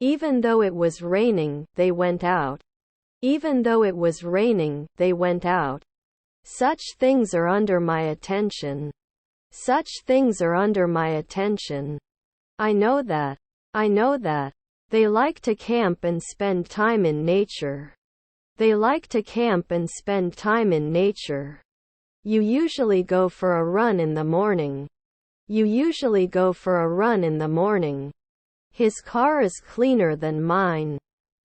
Even though it was raining, they went out. Even though it was raining, they went out. Such things are under my attention. Such things are under my attention. I know that. I know that. They like to camp and spend time in nature. They like to camp and spend time in nature. You usually go for a run in the morning. You usually go for a run in the morning. His car is cleaner than mine.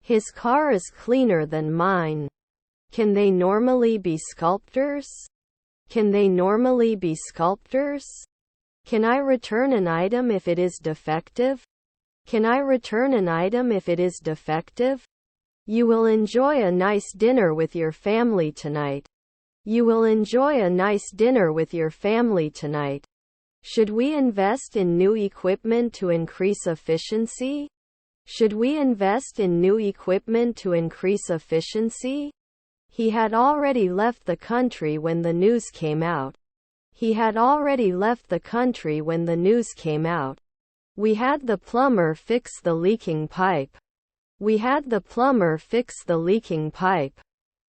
His car is cleaner than mine. Can they normally be sculptors? Can they normally be sculptors? Can I return an item if it is defective? Can I return an item if it is defective? You will enjoy a nice dinner with your family tonight. You will enjoy a nice dinner with your family tonight. Should we invest in new equipment to increase efficiency? Should we invest in new equipment to increase efficiency? He had already left the country when the news came out. He had already left the country when the news came out. We had the plumber fix the leaking pipe. We had the plumber fix the leaking pipe.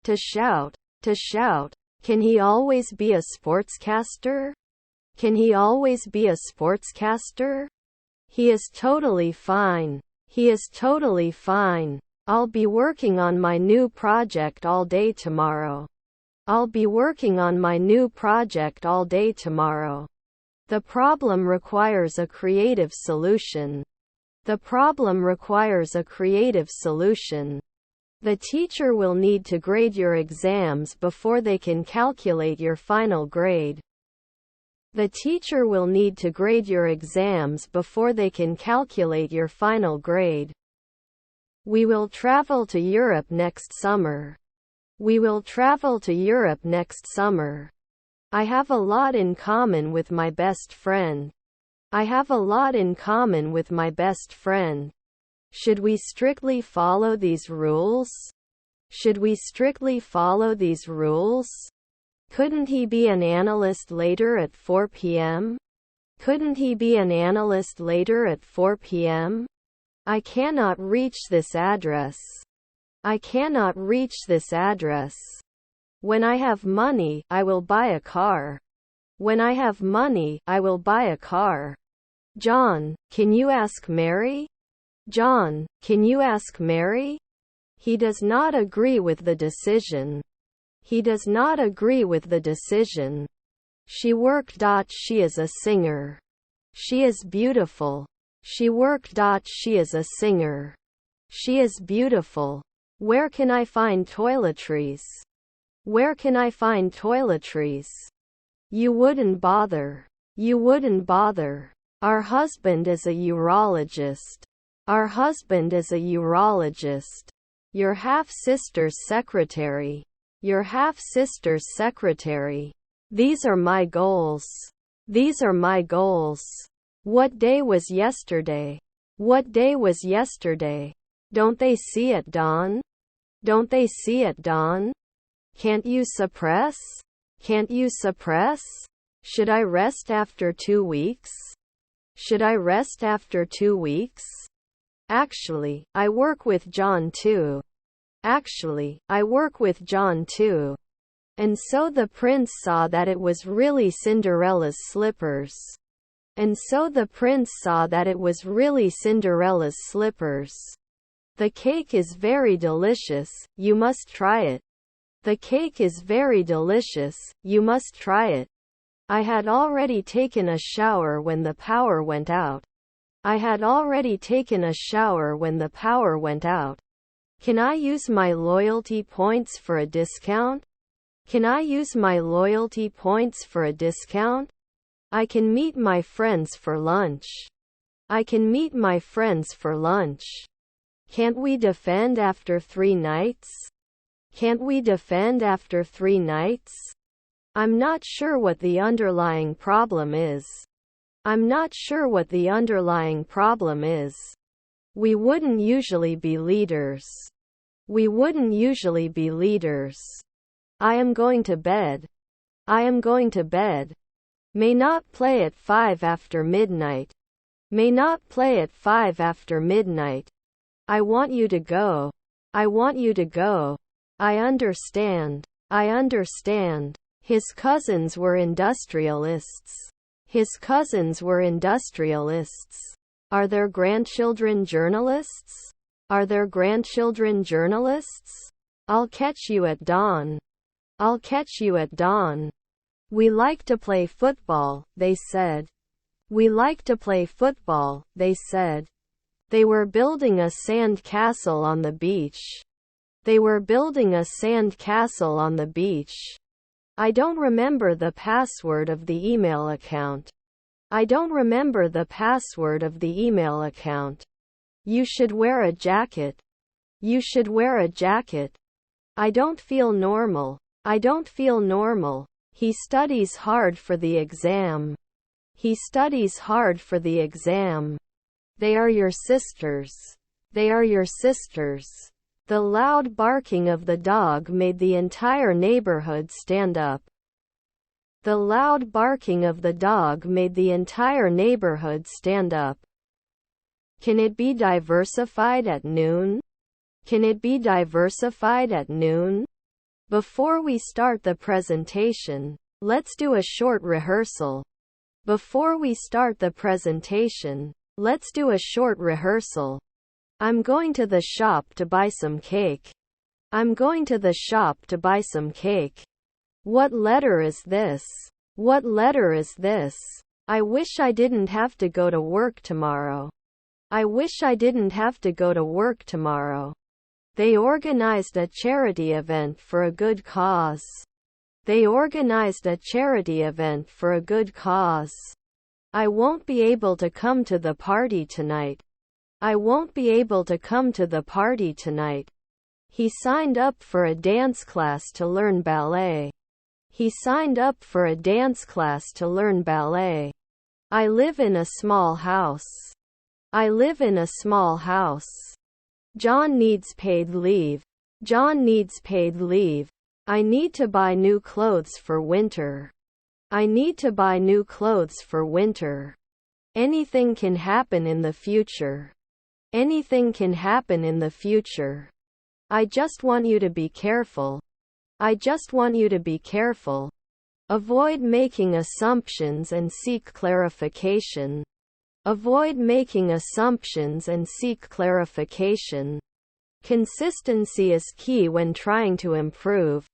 To shout. To shout. Can he always be a sportscaster? Can he always be a sportscaster? He is totally fine. He is totally fine. I'll be working on my new project all day tomorrow. I'll be working on my new project all day tomorrow. The problem requires a creative solution. The problem requires a creative solution. The teacher will need to grade your exams before they can calculate your final grade. The teacher will need to grade your exams before they can calculate your final grade. We will travel to Europe next summer. We will travel to Europe next summer. I have a lot in common with my best friend. I have a lot in common with my best friend. Should we strictly follow these rules? Should we strictly follow these rules? Couldn't he be an analyst later at 4 p.m.? Couldn't he be an analyst later at 4 p.m.? I cannot reach this address. I cannot reach this address. When I have money, I will buy a car. When I have money, I will buy a car. John, can you ask Mary? John, can you ask Mary? He does not agree with the decision. He does not agree with the decision. She worked. She is a singer. She is beautiful. She worked. She is a singer. She is beautiful. Where can I find toiletries? Where can I find toiletries? You wouldn't bother. You wouldn't bother. Our husband is a urologist. Our husband is a urologist. Your half-sister's secretary. Your half-sister's secretary. These are my goals. These are my goals. What day was yesterday? What day was yesterday? Don't they see it dawn? Don't they see it dawn? Can't you suppress? Can't you suppress? Should I rest after 2 weeks? Should I rest after 2 weeks? Actually, I work with John too. Actually, I work with John too. And so the prince saw that it was really Cinderella's slippers. And so the prince saw that it was really Cinderella's slippers. The cake is very delicious, you must try it. The cake is very delicious, you must try it. I had already taken a shower when the power went out. I had already taken a shower when the power went out. Can I use my loyalty points for a discount? Can I use my loyalty points for a discount? I can meet my friends for lunch. I can meet my friends for lunch. Can't we defend after 3 nights? Can't we defend after 3 nights? I'm not sure what the underlying problem is. I'm not sure what the underlying problem is. We wouldn't usually be leaders. We wouldn't usually be leaders. I am going to bed. I am going to bed. May not play at 5 after midnight. May not play at 5 after midnight. I want you to go. I want you to go. I understand. I understand. His cousins were industrialists. His cousins were industrialists. Are their grandchildren journalists? Are their grandchildren journalists? I'll catch you at dawn. I'll catch you at dawn. We like to play football, they said. We like to play football, they said. They were building a sand castle on the beach. They were building a sand castle on the beach. I don't remember the password of the email account. I don't remember the password of the email account. You should wear a jacket. You should wear a jacket. I don't feel normal. I don't feel normal. He studies hard for the exam. He studies hard for the exam. They are your sisters. They are your sisters. The loud barking of the dog made the entire neighborhood stand up. The loud barking of the dog made the entire neighborhood stand up. Can it be diversified at noon? Can it be diversified at noon? Before we start the presentation, let's do a short rehearsal. Before we start the presentation, let's do a short rehearsal. I'm going to the shop to buy some cake. I'm going to the shop to buy some cake. What letter is this? What letter is this? I wish I didn't have to go to work tomorrow. I wish I didn't have to go to work tomorrow. They organized a charity event for a good cause. They organized a charity event for a good cause. I won't be able to come to the party tonight. I won't be able to come to the party tonight. He signed up for a dance class to learn ballet. He signed up for a dance class to learn ballet. I live in a small house. I live in a small house. John needs paid leave. John needs paid leave. I need to buy new clothes for winter. I need to buy new clothes for winter. Anything can happen in the future. Anything can happen in the future. I just want you to be careful. I just want you to be careful. Avoid making assumptions and seek clarification. Avoid making assumptions and seek clarification. Consistency is key when trying to improve.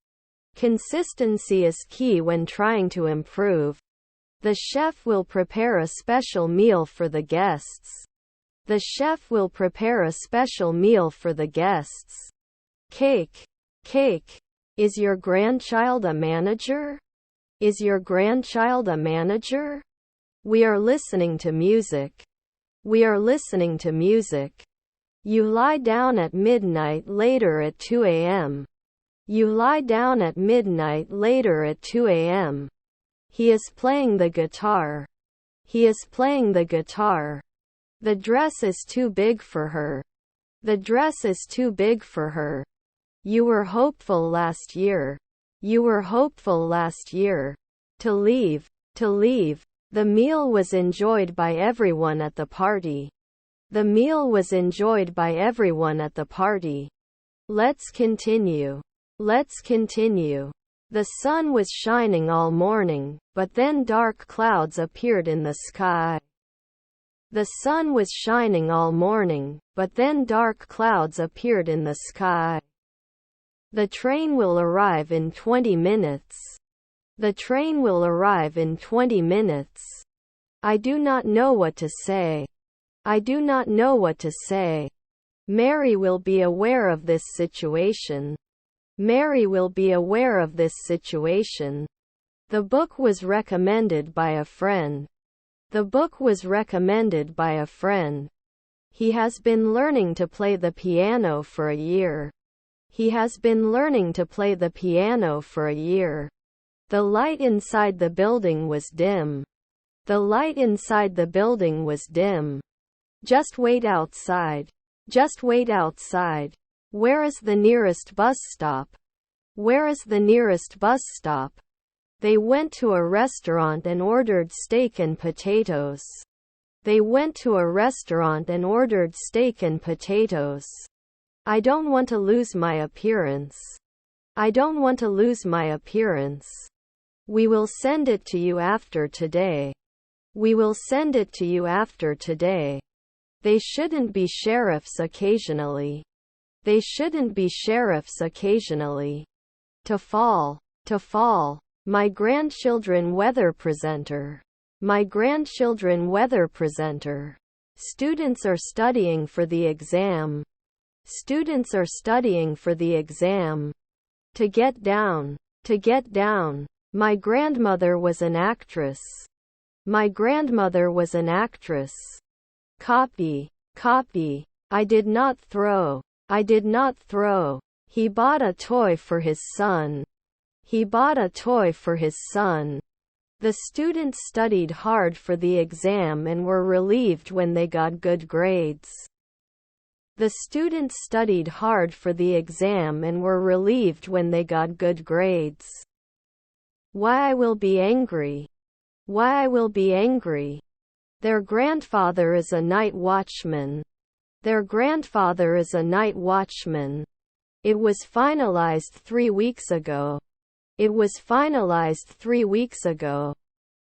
Consistency is key when trying to improve. The chef will prepare a special meal for the guests. The chef will prepare a special meal for the guests. Cake. Cake. Is your grandchild a manager? Is your grandchild a manager? We are listening to music. We are listening to music. You lie down at midnight later at 2 a.m. You lie down at midnight later at 2 a.m. He is playing the guitar. He is playing the guitar. The dress is too big for her. The dress is too big for her. You were hopeful last year. You were hopeful last year. To leave. To leave. The meal was enjoyed by everyone at the party. The meal was enjoyed by everyone at the party. Let's continue. Let's continue. The sun was shining all morning, but then dark clouds appeared in the sky. The sun was shining all morning, but then dark clouds appeared in the sky. The train will arrive in 20 minutes. The train will arrive in 20 minutes. I do not know what to say. I do not know what to say. Mary will be aware of this situation. Mary will be aware of this situation. The book was recommended by a friend. The book was recommended by a friend. He has been learning to play the piano for a year. He has been learning to play the piano for a year. The light inside the building was dim. The light inside the building was dim. Just wait outside. Just wait outside. Where is the nearest bus stop? Where is the nearest bus stop? They went to a restaurant and ordered steak and potatoes. They went to a restaurant and ordered steak and potatoes. I don't want to lose my appearance. I don't want to lose my appearance. We will send it to you after today. We will send it to you after today. They shouldn't be sheriffs occasionally. They shouldn't be sheriffs occasionally. To fall. To fall. My grandchildren weather presenter. My grandchildren weather presenter. Students are studying for the exam. Students are studying for the exam. To get down. To get down. My grandmother was an actress. My grandmother was an actress. Copy. Copy. I did not throw. I did not throw. He bought a toy for his son. He bought a toy for his son. The students studied hard for the exam and were relieved when they got good grades. The students studied hard for the exam and were relieved when they got good grades. Why I will be angry. Why I will be angry. Their grandfather is a night watchman. Their grandfather is a night watchman. It was finalized 3 weeks ago. It was finalized 3 weeks ago.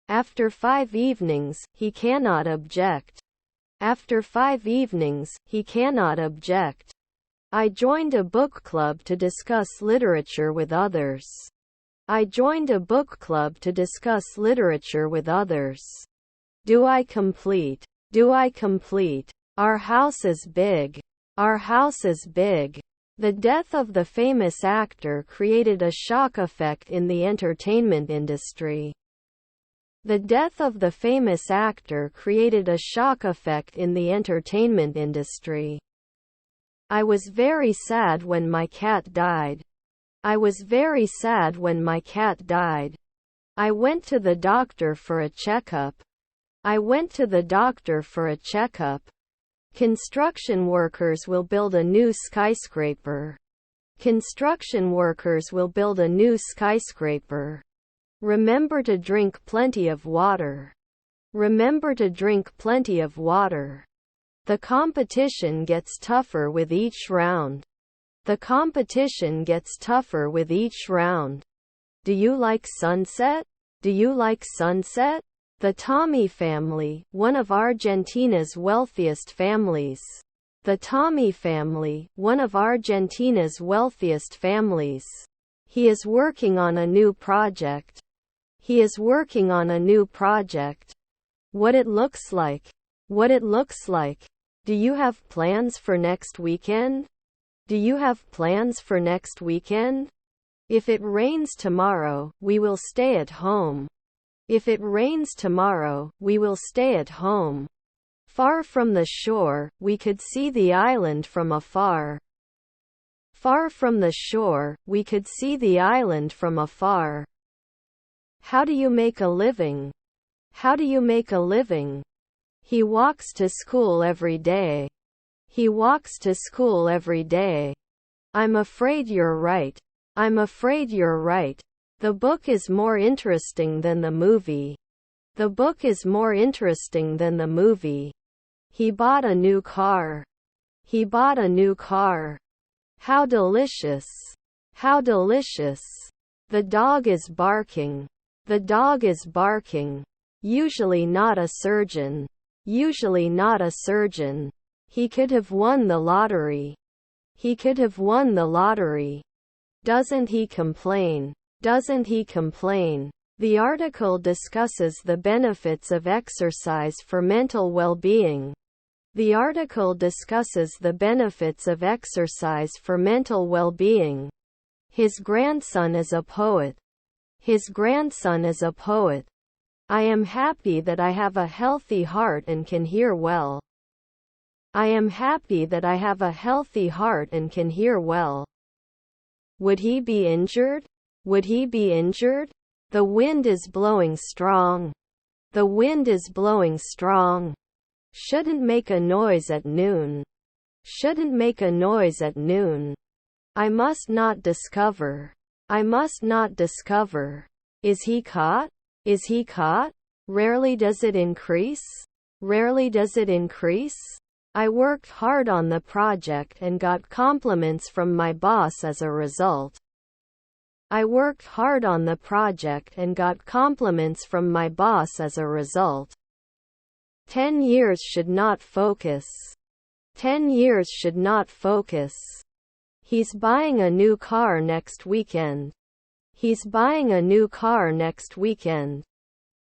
After 5 evenings, he cannot object. After 5 evenings, he cannot object. I joined a book club to discuss literature with others. I joined a book club to discuss literature with others. Do I complete? Do I complete? Our house is big. Our house is big. The death of the famous actor created a shock effect in the entertainment industry. The death of the famous actor created a shock effect in the entertainment industry. I was very sad when my cat died. I was very sad when my cat died. I went to the doctor for a checkup. I went to the doctor for a checkup. Construction workers will build a new skyscraper. Construction workers will build a new skyscraper. Remember to drink plenty of water. Remember to drink plenty of water. The competition gets tougher with each round. The competition gets tougher with each round. Do you like sunset? Do you like sunset? The Tommy family, one of Argentina's wealthiest families. The Tommy family, one of Argentina's wealthiest families. He is working on a new project. He is working on a new project. What it looks like. What it looks like. Do you have plans for next weekend? Do you have plans for next weekend? If it rains tomorrow, we will stay at home. If it rains tomorrow, we will stay at home. Far from the shore, we could see the island from afar. Far from the shore, we could see the island from afar. How do you make a living? How do you make a living? He walks to school every day. He walks to school every day. I'm afraid you're right. I'm afraid you're right. The book is more interesting than the movie. The book is more interesting than the movie. He bought a new car. He bought a new car. How delicious. How delicious. The dog is barking. The dog is barking. Usually not a surgeon. Usually not a surgeon. He could have won the lottery. He could have won the lottery. Doesn't he complain? Doesn't he complain? The article discusses the benefits of exercise for mental well-being. The article discusses the benefits of exercise for mental well-being. His grandson is a poet. His grandson is a poet. I am happy that I have a healthy heart and can hear well. I am happy that I have a healthy heart and can hear well. Would he be injured? Would he be injured? The wind is blowing strong. The wind is blowing strong. Shouldn't make a noise at noon. Shouldn't make a noise at noon. I must not discover. I must not discover. Is he caught? Is he caught? Rarely does it increase. Rarely does it increase. I worked hard on the project and got compliments from my boss as a result. I worked hard on the project and got compliments from my boss as a result. 10 years should not focus. 10 years should not focus. He's buying a new car next weekend. He's buying a new car next weekend.